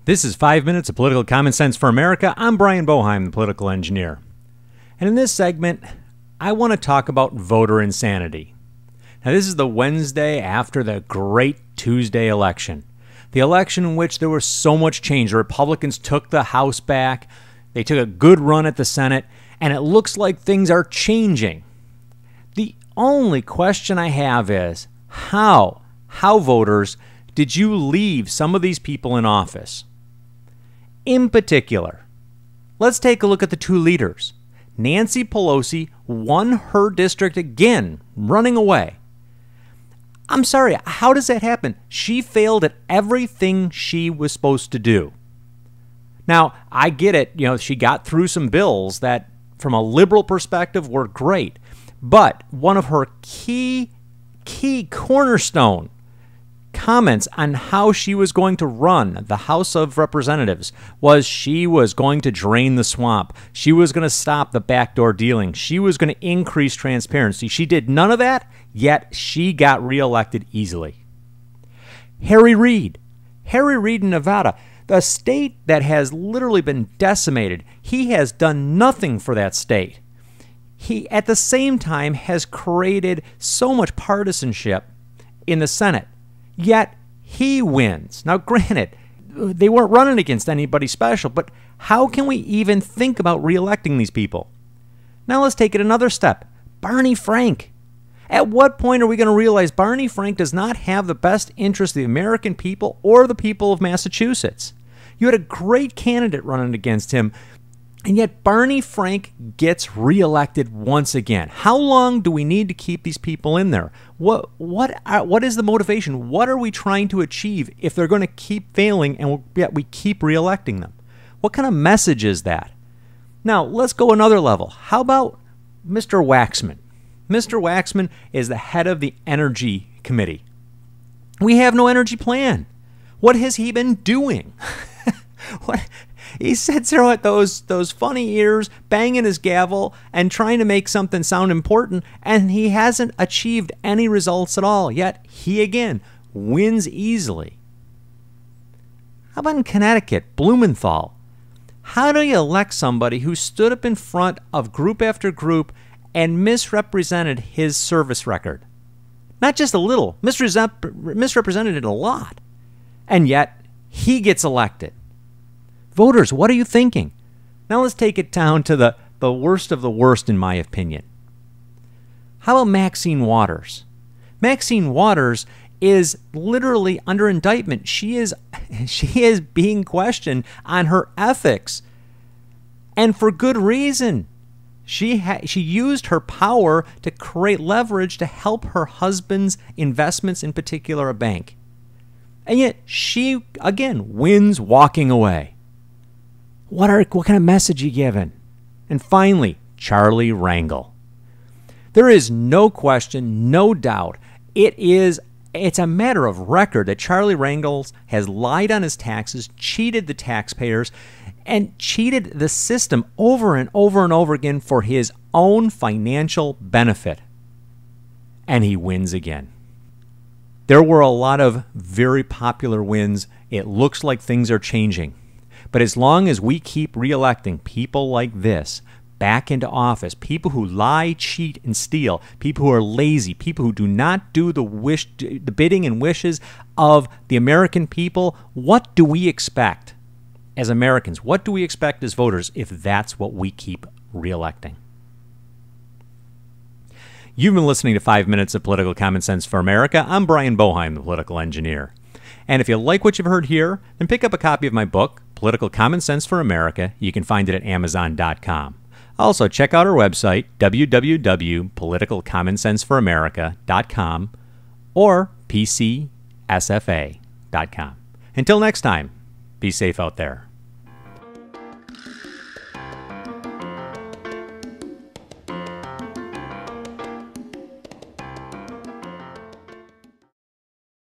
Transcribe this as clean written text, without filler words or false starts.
This is 5 Minutes of Political Common Sense for America. I'm Brian Boeheim, the political engineer. And in this segment, I want to talk about voter insanity. Now, this is the Wednesday after the great Tuesday election. The election in which there was so much change. The Republicans took the House back. They took a good run at the Senate. And it looks like things are changing. The only question I have is, how voters, did you leave some of these people in office? In particular, let's take a look at the two leaders. Nancy Pelosi won her district again, running away. I'm sorry, how does that happen? She failed at everything she was supposed to do. Now, I get it. She got through some bills that, from a liberal perspective, were great. But one of her key cornerstone comments on how she was going to run the House of Representatives was she was going to drain the swamp. She was going to stop the backdoor dealing. She was going to increase transparency. She did none of that, yet she got reelected easily. Reid in Nevada, the state that has literally been decimated, he has done nothing for that state. He, at the same time, has created so much partisanship in the Senate. Yet he wins. Now, granted, they weren't running against anybody special, but how can we even think about reelecting these people? Now let's take it another step. Barney Frank. At what point are we going to realize Barney Frank does not have the best interest of the American people or the people of Massachusetts? You had a great candidate running against him, and yet Barney Frank gets reelected once again. How long do we need to keep these people in there? What is the motivation? What are we trying to achieve if they're going to keep failing and yet we keep reelecting them? What kind of message is that? Now, let's go another level. How about Mr. Waxman? Mr. Waxman is the head of the Energy Committee. We have no energy plan. What has he been doing? He sits there with those funny ears, banging his gavel, and trying to make something sound important, and he hasn't achieved any results at all. Yet, he again wins easily. How about in Connecticut, Blumenthal? How do you elect somebody who stood up in front of group after group and misrepresented his service record? Not just a little, misrepresented it a lot. And yet, he gets elected. Voters, what are you thinking? Now let's take it down to the worst of the worst, in my opinion. How about Maxine Waters? Maxine Waters is literally under indictment. She is being questioned on her ethics, and for good reason. She used her power to create leverage to help her husband's investments, in particular a bank. And yet she, again, wins walking away. What kind of message are you giving? And finally, Charlie Rangel. There is no question, no doubt, it's a matter of record that Charlie Rangel has lied on his taxes, cheated the taxpayers, and cheated the system over and over and over again for his own financial benefit. And he wins again. There were a lot of very popular wins. It looks like things are changing. But as long as we keep reelecting people like this back into office, people who lie, cheat, and steal, people who are lazy, people who do not do the bidding and wishes of the American people, what do we expect as Americans? What do we expect as voters if that's what we keep reelecting? You've been listening to 5 Minutes of Political Common Sense for America. I'm Brian Boeheim, the political engineer. And if you like what you've heard here, then pick up a copy of my book, Political Common Sense for America. You can find it at Amazon.com. Also, check out our website, www.politicalcommonsenseforamerica.com or PCSFA.com. Until next time, be safe out there.